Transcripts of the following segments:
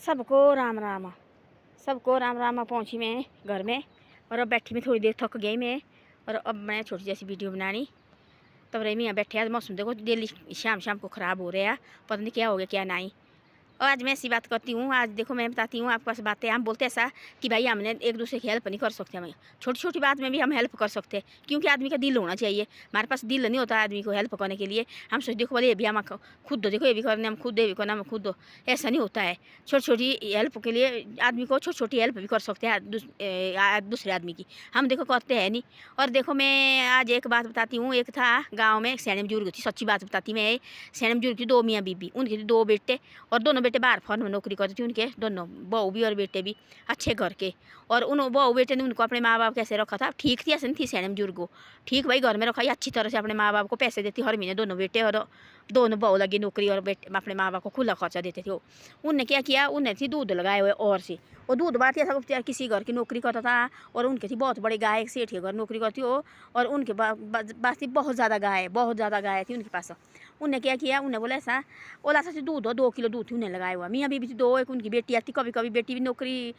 सबको राम राम। सबको राम राम। पहुंची मैं घर में और अब बैठी मैं थोड़ी देर थक गई मैं। और अब मैं छोटी जैसी वीडियो बनानी। तब रही मैं बैठे। आज मौसम देखो डेली शाम शाम को ख़राब हो रहा है। पता नहीं क्या हो गया क्या नहीं। और आज मैं ऐसी बात करती हूँ। आज देखो मैं बताती हूँ आपके पास बातें। हम बोलते ऐसा कि भाई हमने एक दूसरे की हेल्प नहीं कर सकते। हमें छोटी छोटी बात में भी हम हेल्प कर सकते हैं, क्योंकि आदमी का दिल होना चाहिए। हमारे पास दिल नहीं होता आदमी को हेल्प करने के लिए। हम सोचते देखो बोले ये भी हम खुद दो, देखो ये भी करने हम खुद दे भी करना हम खुद दो। ऐसा नहीं होता है। छोटी छोटी हेल्प के लिए आदमी को छोटी छोटी हेल्प भी कर सकते हैं दूसरे आदमी की। हम देखो करते हैं नहीं। और देखो मैं आज एक बात बताती हूँ। एक था गाँव में एक सैने बुजुर्ग थी। सच्ची बात बताती मैं। सैने बुजुर्ग की दो मियाँ बीबी, उनके दो बेटे और दोनों बेटे बाहर फॉर्न में नौकरी करती थी। उनके दोनों बहू भी और बेटे भी अच्छे घर के। और उन बहू बेटे ने उनको अपने माँ बाप कैसे रखा था, ठीक थी ऐसे नहीं थी सैने बुजुर्ग को। ठीक भाई घर में रखा ही अच्छी तरह से। अपने माँ बाप को पैसे देती हर महीने दोनों बेटे, और दोनों बहू लगी नौकरी और बेटे अपने माँ बाप को खुला खर्चा देते थे। वो उनने क्या किया, उनने थी दूध लगाए हुए और से। और दूध बात यह था किसी घर की नौकरी करता था। और उनके थी बहुत बड़ी गाय, सेठ के घर नौकरी करती हो। और उनके पास थी बहुत ज़्यादा गाय थी उनके पास। उनने क्या किया, उन्हें बोला ऐसा ओला सा दूध हो 2 किलो दूध थी उन्हें लगाया हुआ। मियाँ बीबी थी दो। एक उनकी बेटी आती, कभी कभी बेटी भी नौकरी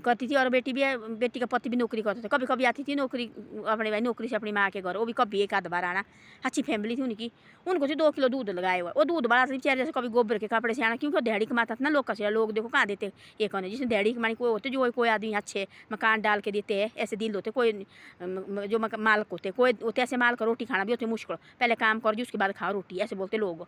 करती थी और बेटी का पति भी नौकरी करता था। कभी कभी आती थी नौकरी अपने भाई नौकरी से अपनी माँ के घर। वो भी कभी एक आध बार आना। अच्छी फैमिली थी उनकी। उनको थी 2 किलो दूध लगाया हुआ। वो दूध बड़ा बेचारे जैसे कभी गोबर के कपड़े से आना, क्योंकि दिहाड़ी कमाता था ना लोग का। लोग देखो कहाँ देते ये कहने, जिसने दिहाड़ी कमानी कोई होते जो कोई आदमी अच्छे मकान डाल के देते हैं, ऐसे दिल होते। कोई जो मालिक होते, कोई होते ऐसे माल का रोटी खाना भी होते मुश्किल। पहले काम कर जी उसके बाद खाओ रोटी, ऐसे बोलते लोग।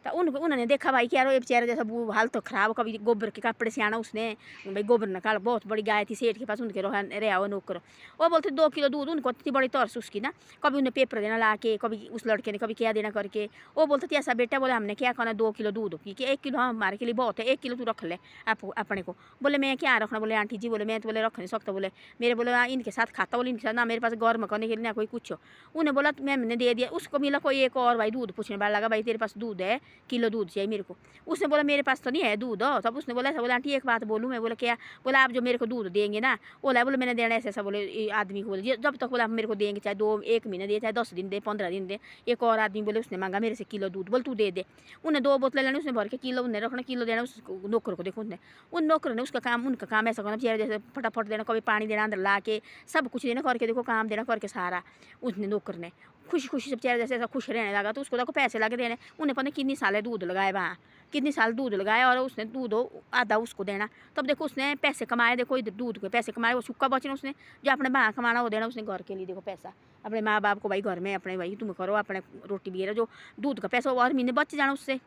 तो उन्होंने देखा भाई कि यार ये बेचारे जैसा वो हाल तो ख़राब। कभी गोबर के कपड़े से आना उसने भाई गोबर निकाल। बहुत बड़ी गाय थी सेठ के पास, उनके रहा वो नौकर। वो बोलते 2 किलो दूध। उनको इतनी बड़ी तरस उसकी ना। कभी उन्हें पेपर देना ला के, कभी उस लड़के ने कभी क्या देना करके। वो बोलते थे ऐसा बेटा, बोले हमने क्या करना 2 किलो दूध की 1 किलो हमारे के लिए बहुत है। 1 किलो तू रख ले अपने को। बोले मैं क्या रखना। बोले आंटी जी बोले मैं तो बोले रख नहीं सकता। बोले मेरे बोले इनके साथ खाता। बोले इनके साथ ना मेरे पास गर्म करने के लिए ना कोई कुछ। उन्हें बोला मैंने दे दिया। उसको मिला कोई एक और भाई दूध पूछने वाला लगा, भाई तेरे पास दूध है, किलो दूध चाहिए मेरे को। उसने बोला मेरे पास तो नहीं है दूध। तब उसने बोला बोला आंटी एक बात बोलूँ मैं। बोला क्या। बोला आप जो मेरे को दूध देंगे ना, बोला बोले मैंने देना ऐसा बोले आदमी को। बोले जब तक बोला आप मेरे को देंगे, चाहे 1 महीने दे, चाहे 10 दिन दे, 15 दिन दे। एक और आदमी बोले उसने मांगा मेरे से किलो दूध। बोल तू दे दे। उन्हें 2 बोतलें लेनी, उसने भर के किलो उन्हें रखना, किलो देना उस नौकर को। देखो उन्हें उन नौकर ने उनका काम ऐसा करना चाहिए जैसे फटाफट देना, कभी पानी देना अंदर ला के, सब कुछ देना करके। देखो काम देना करके सारा उसने नौकर ने खुशी खुशी से बेचारे जैसे ऐसा खुश रहने लगा। तो उसको देखो पैसे लगे देने। उन्हें पता कितनी साल दूध लगाए वहाँ, कितनी साल दूध लगाया। और उसने दूध आधा उसको देना। तब देखो उसने पैसे कमाए। देखो इधर दूध के पैसे कमाए, वो सूखा बचना उसने जो अपने माँ कमाना वो देना उसने घर के लिए। देखो पैसा अपने माँ बाप को भाई घर में अपने भाई तुम करो अपने रोटी भी जो दूध का पैसा वो हर महीने बच जाना उससे।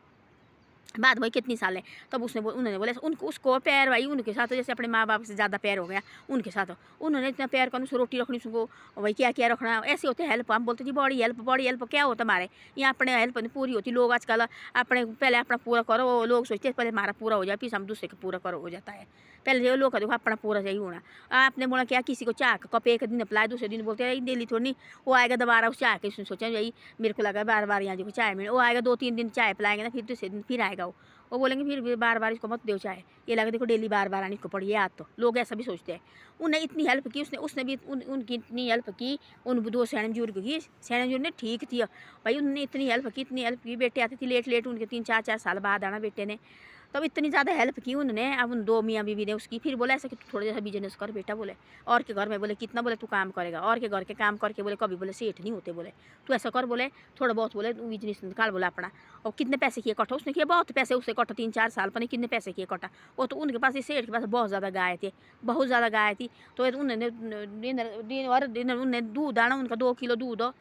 बात भाई कितनी साल है। तब उन्होंने बोला उनको उसको प्यार भाई उनके साथ जैसे अपने माँ बाप से ज़्यादा प्यार हो गया उनके साथ। उन्होंने इतना प्यार करना, उसको रोटी रखनी, उसको भाई क्या क्या रखना। ऐसे होते हेल्प। हम बोलते जी बड़ी हेल्प क्या होता हमारे यहाँ अपने हेल्प नहीं पूरी होती। लोग आजकल अपने पहले अपना पूरा करो। लोग सोचते पहले हमारा पूरा हो जाए फिर हम दूसरे का पूरा करो हो जाता है। पहले जो लोग देखो अपना पूरा चाहिए होना। आपने बोला क्या किसी को चाह का कप एक दिन पिलाए, दूसरे दिन बोलते हैं डेली थोड़ी नहीं। वो आएगा दोबारा उस चाय के, उसने सोचा भाई मेरे को लगा बार बार यहाँ देखो चाय में वो आएगा 2-3 दिन चाय पिलाएंगे ना, फिर दूसरे दिन फिर आएगा वो बोलेंगे फिर बार बार इसको मत दो चाय। ये लगा देखो डेली बार बार आने इसको पड़ी याद। तो लोग ऐसा भी सोचते हैं। उन्हें इतनी हेल्प की उसने भी उनकी इतनी हेल्प की उन 2 सैने बुजुर्ग की। सैने बुजुर्ग ने ठीक थी भाई, उन्होंने इतनी हेल्प की। बेटे आते थे लेट उनके 3-4 साल बाद आना बेटे ने। तब इतनी ज़्यादा हेल्प की उन्होंने। अब उन 2 मियाँ बीवी ने उसकी। फिर बोला ऐसा कि तू थोड़ा जैसा बिजनेस कर बेटा। बोले और के घर में बोले कितना बोले तू काम करेगा, और के घर के काम करके बोले कभी बोले सेठ नहीं होते। बोले तू ऐसा कर, बोले थोड़ा बहुत बोले बिजनेस निकाल बोला अपना। और कितने पैसे किए इकट्ठा उसने किया, बहुत पैसे उससे इकट्ठा 3-4 साल पर नहीं कितने पैसे किए इकट्ठा। वो तो उनके पास सेठ के पास बहुत ज़्यादा गाय थी, बहुत ज़्यादा गाय थी। तो उन्होंने दिन उन्होंने दूध आना उनका 2 किलो दूध।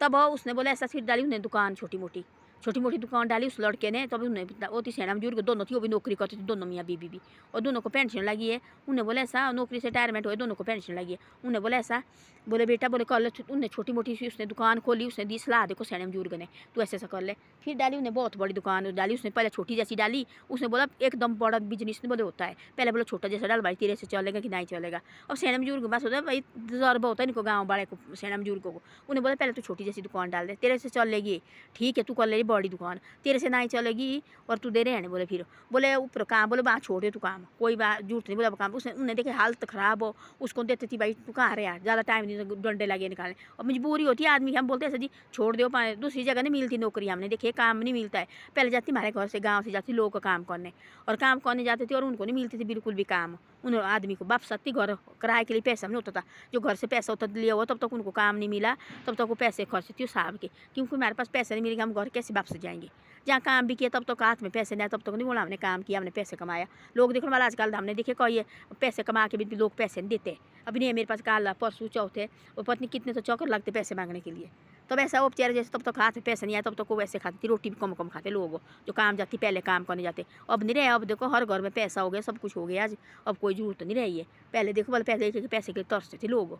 तब उसने बोला ऐसा फिर डाली उन्हें दुकान छोटी मोटी दुकान डाली उस लड़के ने। तब उन्हें वो थी सैना बुजुर्ग दोनों थी, वो भी नौकरी करती थी दोनों मियाँ बीबी भी। और दोनों को पेंशन लगी है। उन्हें बोला ऐसा नौकरी से रिटायरमेंट हुए, दोनों को पेंशन लगी है। उन्हें बोला ऐसा बोले बेटा बोले कल उन्हें छोटी मोटी सी उसने दुकान खोली। उसने दी सलाह देखो सैना बुजुर्ग ने तू ऐसे ऐसा कर ले। फिर डाली उन्हें बहुत बड़ी दुकान डाली उसने। पहले छोटी जैसी डाली, उसने बोला एकदम बड़ा बिजनेस नहीं बोले होता है। पहले बोला छोटा जैसा डाल भाई तेरे से चलेगा कि नहीं चलेगा। अब सैना बुजुर्ग के पास होता है भाई तजर्बा होता है इनको गाँव वाले को सैना बुजुर्गों को। उन्हें बोला पहले तो छोटी जैसी दुकान डाल दे तेरे से चल लेगी, ठीक है तू कर ले बड़ी दुकान, तेरे से नहीं चलेगी और तू दे रहे हैं बोले। फिर बोले ऊपर काम, बोले वहाँ छोड़ दे तू काम, कोई बात झूठ नहीं बोला काम। उसने उन्हें देखे हालत ख़राब हो, उसको देती थी भाई तू कहाँ रहे यार, ज़्यादा टाइम नहीं डंडे लगे निकालने। और मजबूरी होती है आदमी, हम बोलते हैं जी छोड़ दो, दूसरी जगह नहीं मिलती नौकरी, हमने देखे काम नहीं मिलता है। पहले जाती हमारे घर से गाँव से जाती लोग का काम करने, और काम करने जाते थे और उनको नहीं मिलती थी बिल्कुल भी काम। उन आदमी को बाप सत्ती घर किराए के लिए पैसा नहीं होता था, जो घर से पैसा होता लिया हुआ तब तक उनको काम नहीं मिला, तब तक वो पैसे खर्च थे साहब के, क्योंकि हमारे पास पैसे नहीं मिलेंगे हम घर कैसे वापस जाएंगे। जहाँ काम भी किया तब तक हाथ में पैसे नहीं आए, तब तक नहीं बोला हमने काम किया, हमने पैसे कमाया। लोग देखने वाला आजकल हमने देखे कोई पैसे कमा के भी लोग पैसे नहीं देते। अभी नहीं मेरे पास काल परसों चौथे वो पत्नी कितने तो चौकर लगते पैसे मांगने के लिए। तब ऐसा वो बेचारे जैसे तब तक हाथ में पैसे नहीं आया तब तक वो वैसे खाती थी, रोटी भी कम कम खाते लोग जो काम जाती पहले काम करने जाते। अब नहीं रहे, अब देखो हर घर में पैसा हो गया, सब कुछ हो गया आज, अब कोई जरूरत नहीं रही है। पहले देखो वाले पैसे पैसे के लिए तरसते थे लोग,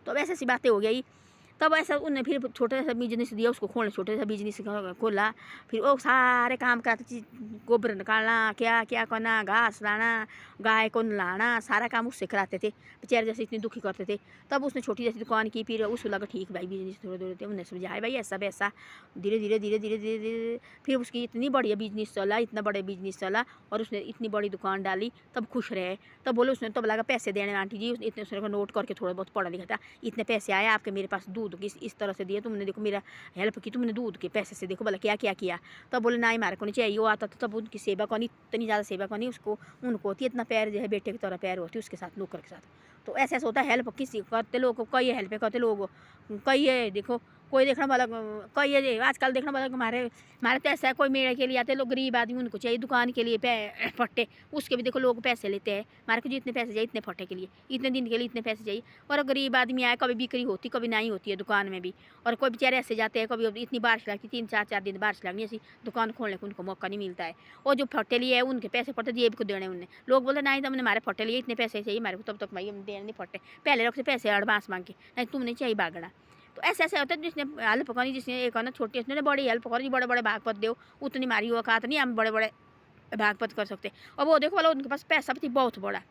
तो अब ऐसी सी बातें हो गई। तब ऐसा उन्हें फिर छोटा सा बिजनेस दिया उसको खोलने, छोटे सा बिजनेस खोला। फिर वो सारे काम कराते, गोबर निकालना, क्या क्या करना, घास लाना, गाय को नहलाना, सारा काम उससे कराते थे। बेचारे जैसे इतनी दुखी करते थे। तब उसने छोटी जैसी दुकान की, फिर उसको लगा ठीक भाई बिजनेस थोड़े थोड़े थे, उन्हें समझाया भाई ऐसा वैसा। धीरे धीरे धीरे धीरे धीरे धीरे फिर उसकी इतनी बढ़िया बिजनेस चला, इतना बड़ा बिजनेस चला, और उसने इतनी बड़ी दुकान डाली। तब खुश रहे। तब बोले उसने, तब लगा पैसे देने आंटी जी, इतने उसने नोट करके थोड़ा बहुत पढ़ा लिखा था, इतने पैसे आए आपके मेरे पास दूध इस तरह से दिए तुमने, देखो मेरा हेल्प की तुमने दूध के पैसे से, देखो बोला क्या क्या किया। तब बोले नहीं मारे को नहीं चाहिए, वो आता था तब उनकी सेवा करनी, इतनी ज़्यादा सेवा करनी उसको, उनको होती है इतना प्यार जो है बेटे की तरह प्यार होती है उसके साथ, नौकर के साथ। तो ऐसा ऐसा होता है हेल्प किसी करते लोग, कई हेल्प करते लोग, कई है देखो कोई देखना वाला, कई है आजकल देखना वाला हमारे हमारे तो ऐसा है, कोई मेरे के लिए आते लोग गरीब आदमी, उनको चाहिए दुकान के लिए फट्टे, उसके भी देखो लोग पैसे लेते हैं। हमारे को जितने पैसे चाहिए इतने फट्टे के लिए, इतने दिन के लिए इतने पैसे चाहिए। और गरीब आदमी आए, कभी बिक्री होती कभी नहीं होती है दुकान में भी। और कोई बेचारे ऐसे जाते हैं, कभी इतनी बारिश लगती 3-4 दिन बारिश लगनी, ऐसी दुकान खोलने को उनको मौका नहीं मिलता है। और जो फट्टे लिए है उनके पैसे फट्टे दिए भी को देने, उन्हें लोग बोले नहीं तुमने हमारे फट्टे लिए इतने पैसे चाहिए हमारे को, तब तक भाई हम देने नहीं फट्टे, पहले रख से पैसे एडवांस मांग के, नहीं तुमने चाहिए बागड़ा। तो ऐसे ऐसे होता है जिसने हेल्प करनी, जिसने एक ना छोटी उसने बड़ी हेल्प करी, बड़े बड़े भागपत दो, उतनी मारी औकात नहीं हम बड़े बड़े भागपत कर सकते। और वो देखो वाला उनके पास पैसा भी थी बहुत बड़ा,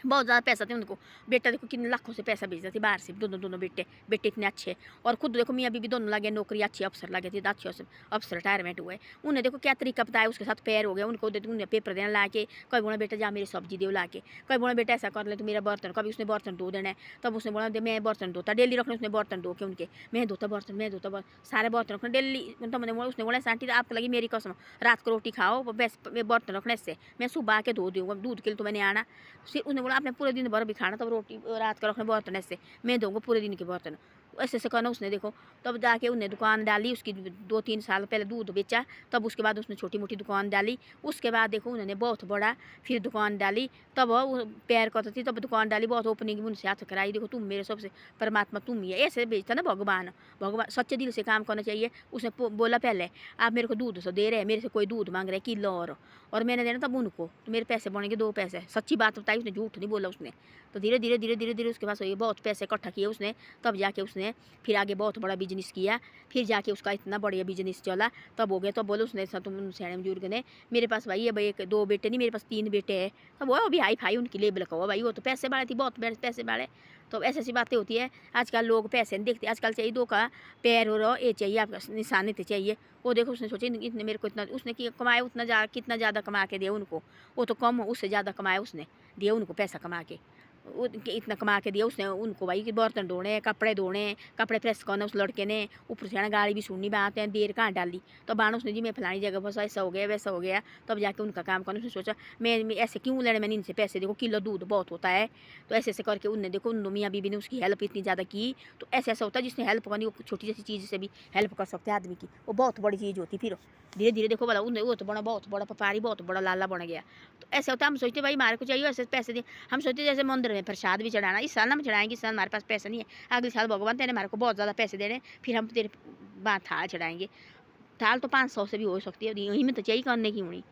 बहुत ज़्यादा पैसा थे उनको। बेटा देखो कितने लाखों से पैसा भेजते थे बाहर से, दोनों दोनों बेटे इतने अच्छे। और खुद देखो मियाँ बीबी दोनों लगे नौकरी, अच्छे अफसर लगे थे, अच्छे अफसर रिटायरमेंट हुए। उन्हें देखो क्या तरीका बताया, उसके साथ पैर हो गया उनको, उन्हें पेपर देना ला के, कभी बोला बेटा जा मेरी सब्जी दे ला के, कभी बोला बेटा ऐसा कर ले तो मेरा बर्तन, कभी उसने बर्तन धो देना है, तब उसने बोला मैं बर्तन धोता डेली रखने, उसने बर्तन धो के उनके, मैं धोता बर्तन सारे बर्तन रखना डेली। तो मैंने बोला, उसने बोला आंटी आपको लगी मेरी कसम, रात को रोटी खाओ बस बर्तन रखने से, मैं सुबह आके धो दूँगा, दूध के लिए तो मैंने आना। फिर उसने बोला आपने पूरे दिन भर भी खाना, तब रोटी रात का रखने बर्तन ऐसे मैं दूँगा पूरे दिन के बर्तन, ऐसे ऐसे करना उसने देखो। तब जाके उन्हें दुकान डाली, उसकी 2-3 साल पहले दूध बेचा, तब उसके बाद उसने छोटी मोटी दुकान डाली। उसके बाद देखो उन्होंने बहुत बड़ा फिर दुकान डाली, तब वो प्यार करती थी, तब दुकान डाली, बहुत ओपनिंग उनसे हाथ कराई, देखो तुम मेरे सबसे परमात्मा तुम ही है, ऐसे भेजता ना भगवान। भगवान सच्चे दिल से काम करना चाहिए। उसने बोला पहले आप मेरे को दूध से दे रहे हैं, मेरे से कोई दूध मांग रहे हैं किलो और मैंने देना तब उनको, तो मेरे पैसे बनेंगे 2 पैसे, सच्ची बात बताई उसने, झूठ नहीं बोला उसने। तो धीरे धीरे धीरे धीरे धीरे उसके पास ये बहुत पैसे इकट्ठा किए उसने, तब जाके उसने फिर आगे बहुत बड़ा बिजनेस किया, फिर जाके उसका इतना बढ़िया बिजनेस चला, तब हो गया। तो बोलो उसने तुम सियाने बुजुर्ग ने, मेरे पास भाई है भाई 2 बेटे नहीं, मेरे पास 3 बेटे हैं। तब वो अभी हाई फाई उनकी लेबल का हुआ भाई, वो तो पैसे वाले थी, बहुत पैसे वाले। तो ऐसी ऐसी बातें होती है। आजकल लोग पैसे नहीं देखते, आजकल चाहिए 2 का पैर हो ये चाहिए, आपका निशानी तो चाहिए। वो देखो उसने सोचे इतने मेरे को इतना उसने कमाया, उतना कितना ज़्यादा कमा के दिया उनको, वो तो कम उससे ज़्यादा कमाया उसने, दिया उनको पैसा कमा के, इतना कमा के दिया उसने उनको भाई कि बर्तन धोने, कपड़े प्रेस करना उस लड़के ने, ऊपर से गाड़ी भी सुननी बात है, देर कहाँ डाली। तो बानो उसने जी मैं फलानी जगह बस ऐसा हो गया वैसा हो गया, तब जाके उनका काम करना। उसने सोचा मैं ऐसे क्यों लेने, मैंने इनसे पैसे, देखो किलो दूध बहुत होता है। तो ऐसे ऐसे करके उनने देखो उन मियाँ बीबी ने उसकी हेल्प इतनी ज़्यादा की। तो ऐसा ऐसा होता है जिसने हेल्प करनी, वो छोटी जैसी चीज़ से भी हेल्प कर सकते हैं आदमी की, वो बहुत बड़ी चीज़ होती। फिर धीरे धीरे देखो बोला उन्हें वो तो बड़ा बहुत बड़ा व्यापारी, बहुत बड़ा लाला बन गया। तो ऐसा होता है, हम सोचते भाई हमारे को चाहिए ऐसे पैसे दिए, हम सोचते जैसे मंदिर में प्रसाद भी चढ़ाना, इस साल हम चढ़ाएंगे, इस साल हमारे पास पैसा नहीं है, अगले साल भगवान तेने हमारे को बहुत ज़्यादा पैसे दे रहे हैं, फिर हम तेरे बात थाल चढ़ाएंगे। थाल तो 500 से भी हो सकती है, यहीं में तो चाहिए करने की होनी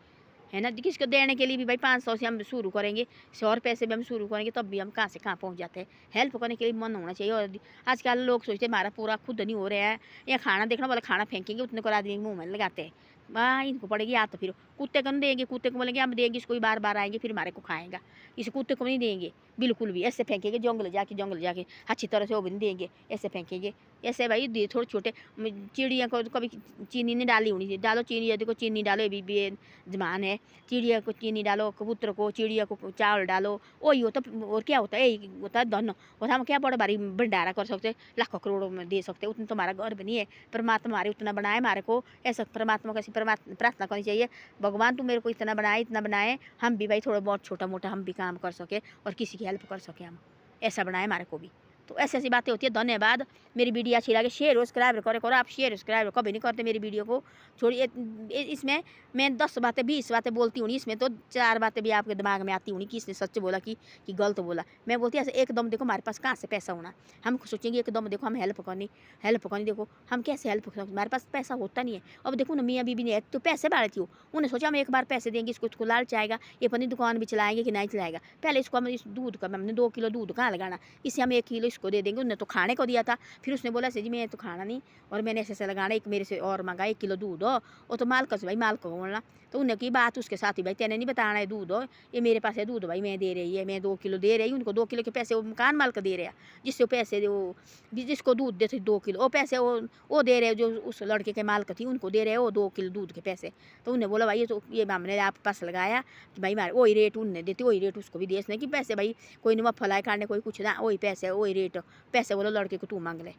है ना, किसको देने के लिए भी भाई 500 से हम शुरू करेंगे, 100 रुपये से भी हम शुरू करेंगे, तब भी हम कहाँ से कहाँ पहुँच जाते हैं। हेल्प करने के लिए मन होना चाहिए। और आजकल लोग सोचते हैं हमारा पूरा खुद नहीं हो रहा है, या खाना देखना वाला खाना फेंकेंगे उतने को आदमी मुँह में लगाते हैं, हाँ इनको पड़ेगी याद। तो फिर कुत्ते को नहीं देंगे, कुत्ते को बोलेंगे हम देंगे इसको, ही बार बार आएंगे फिर हमारे को खाएगा। इस कुत्ते को नहीं देंगे बिल्कुल भी, ऐसे फेंकेंगे जंगल जाके अच्छी तरह से वो भी नहीं देंगे, ऐसे फेंकेंगे। ऐसे भाई दे थोड़े छोटे चिड़िया को कभी चीनी नहीं डाली होनी चाहिए, डालो चीनी, यदि को चीनी डालो ये भी बेजमान है। चिड़िया को चीनी डालो, कबूतर को चिड़िया को चावल डालो, वही होता। और क्या होता है, यही होता है धन। और हम क्या बड़ा भारी भंडारा कर सकते, लाखों करोड़ों में दे सकते, उतना तो हमारा गर्व नहीं है। परमात्मा हमारे उतना बनाए हमारे को, ऐसा परमात्मा को ऐसी प्रार्थना करनी चाहिए, भगवान तू मेरे को इतना बनाए, हम भी भाई थोड़ा बहुत छोटा मोटा हम भी काम कर सके और किसी की हेल्प कर सके, हम ऐसा बनाए हमारे को भी। तो ऐसी ऐसी बातें होती है। धन्यवाद। मेरी वीडियो अच्छी लगे शेयर सब्सक्राइब करो। आप शेयर सब्सक्राइब कभी नहीं करते मेरी वीडियो को, छोड़िए। इसमें मैं 10 बातें 20 बातें बोलती हूँ, इसमें तो 4 बातें भी आपके दिमाग में आती होंगी कि इसने सच बोला कि गलत बोला। मैं बोलती ऐसे एकदम देखो हमारे पास कहाँ से पैसा होना, हम सोचेंगे एकदम देखो हम हेल्प करनी देखो हम कैसे हेल्प कर सकते, हमारे पास पैसा होता नहीं है। अब देखो ना मियाँ बीबी ने तो पैसे बाढ़ थी, उन्हें सोचा हम एक बार पैसे देंगे इसको लालच आएगा, ये अपनी दुकान भी चलाएंगे कि नहीं चलाएगा। पहले इसको हम इस दूध का हमने 2 किलो दूध कहाँ लगाना, इसे हम 1 किलो इसको दे देंगे। उन्हें तो खाने को दिया था, फिर उसने बोला जी मैं तो खाना नहीं, और मैंने ऐसे लगाना, एक मेरे से और मंगा 1 किलो दूध हो। वो तो माल से भाई माल को बोलना, तो उन्हें की बात उसके साथ ही भाई तेने नहीं बताना है दूध हो, ये मेरे पास है दूध भाई मैं दे रही है, मैं 2 किलो दे रही हूँ उनको। 2 किलो के पैसे वो मकान माल को दे रहे हैं, जिससे पैसे वो जिसको दूध देते 2 किलो वो पैसे वो दे रहे जो उस लड़के के माल थी उनको दे रहे हो 2 किलो दूध के पैसे। तो उन्हें बोला भाई ये हमने आप पास लगाया कि भाई मारे वही रेट उन्हें देती, वही रेट उसको भी देने कि पैसे भाई कोई नहीं फलाई काटने कोई कुछ ना, वही पैसे वही रेट पैसे बोलो लड़के को तू मांग ले।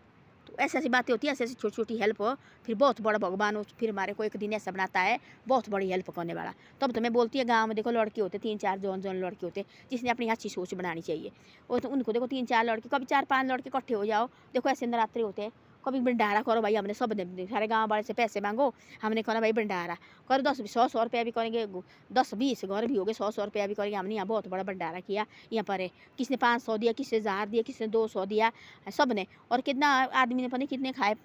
तो ऐसी ऐसी बातें होती है, ऐसी ऐसी छोटी छोटी हेल्प हो, फिर बहुत बड़ा भगवान हो, फिर हमारे को एक दिन ऐसा बनाता है बहुत बड़ी हेल्प करने वाला। तब तो मैं बोलती है गाँव में देखो लड़के होते 3-4 जौन लड़के होते जिसने अपनी अच्छी सोच बनानी चाहिए। और तो उनको देखो 3-4 लड़के, कभी 4-5 लड़के इकट्ठे हो जाओ, देखो ऐसे नवरात्रि होते हैं, कभी भंडारा करो भाई, हमने सब सारे गाँव वाले से पैसे मांगो, हमने कहना भाई भंडारा करो 10-100 रुपया भी करेंगे, 10-20 घर भी हो गए 100 रुपया भी करेंगे। हमने यहाँ बहुत बड़ा भंडारा किया, यहाँ पर है किसने 500 दिया, किसने 1000 दिया, किसने 200 दिया, सब ने। और कितना आदमी ने पता नहीं कितने खाए,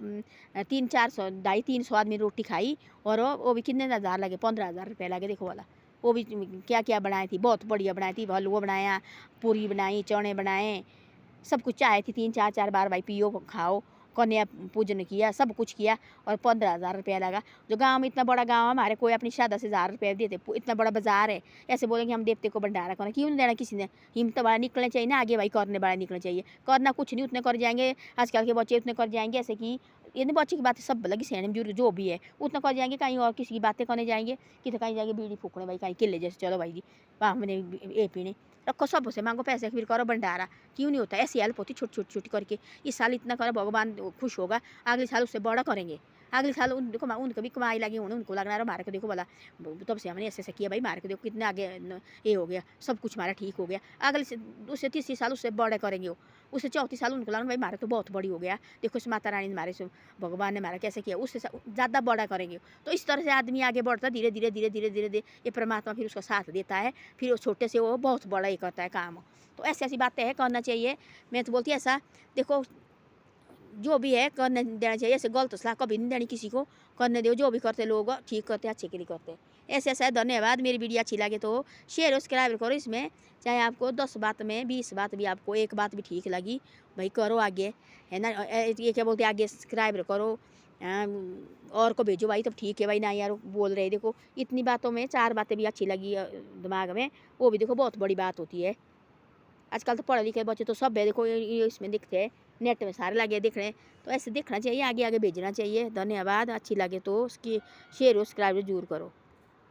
300-400 250-300 आदमी रोटी खाई, और वो भी कितने हज़ार लगे, 15,000 रुपये लगे देखो वाला। वो भी क्या क्या बनाई थी, बहुत बढ़िया बनाई थी, हलवा बनाया, पूरी बनाई, चने बनाए, सब कुछ चाय थी, 3-4 बार भाई पियो खाओ, कन्या पूजन किया, सब कुछ किया, और 15,000 रुपया लगा। जो गांव में इतना बड़ा गांव है हमारे, कोई अपनी शादी से 1000 रुपये देते, इतना बड़ा बाजार है, ऐसे बोलेंगे हम देवते को भंडारा करना, क्यों नहीं देना किसी ने। हिम्मत वाला निकलना चाहिए ना आगे भाई, करने वाला निकलना चाहिए। करना कुछ नहीं, उतने कर जाएंगे आजकल के बच्चे, उतने कर जाएंगे ऐसे कि ये नहीं बच्चे की बातें सब लगी सैन बुजुर्ग जो भी है उतना कर जाएंगे, कहीं और किसी की बातें करने जाएंगे कि तो कहीं जाएंगे बीड़ी फूकने भाई, कहीं किले जैसे चलो भाई जी वहाँ मैंने ये पीने रखो, सब से मांगो पैसे फिर करो भंडारा, क्यों नहीं होता। ऐसी हेल्प होती छोटी छोटी छोटी करके, इस साल इतना करो भगवान खुश होगा, अगले साल उससे बड़ा करेंगे। अगले साल देखो उनको भी कमाई लगी होने, उनको लगना रहा हमारे को देखो बोला तब से हमने ऐसे ऐसे किया भाई, हमारे को देखो कितने आगे ये हो गया, सब कुछ हमारा ठीक हो गया। अगले से उससे 30 साल उससे बड़े करेंगे, वो उससे 34 साल उनको लगना भाई हमारे तो बहुत बड़ी हो गया, देखो इस माता रानी ने हमारे से भगवान ने हमारा कैसे किया, उससे ज़्यादा बड़ा करेंगे। तो इस तरह से आदमी आगे बढ़ता धीरे धीरे धीरे धीरे धीरे धीरे, ये परमात्मा फिर उसका साथ देता है, फिर वो छोटे से वो बहुत बड़ा ही करता है काम। तो ऐसी ऐसी बातें हैं, करना चाहिए। मैं तो बोलती है ऐसा देखो जो भी है करने देना चाहिए, ऐसे गलत सलाह कभी नहीं देनी किसी को, करने दो जो भी करते लोग ठीक करते अच्छे के लिए करते। ऐसे ऐसा है। धन्यवाद। मेरी वीडियो अच्छी लगे तो शेयर सब्सक्राइब करो। इसमें चाहे आपको 10 बात में 20 बात भी, आपको एक बात भी ठीक लगी भाई करो आगे, है ना। ये क्या बोलते आगे सब्सक्राइब करो और को भेजो भाई, तब ठीक है भाई। ना यार बोल रहे देखो इतनी बातों में 4 बातें भी अच्छी लगी दिमाग में, वो भी देखो बहुत बड़ी बात होती है। आजकल तो पढ़े लिखे बच्चे तो सब है देखो ये इसमें दिखते हैं, नेट में सारे लगे दिख रहे हैं। तो ऐसे देखना चाहिए, आगे आगे भेजना चाहिए। धन्यवाद। अच्छी लगे तो उसकी शेयर सब्सक्राइब जरूर करो।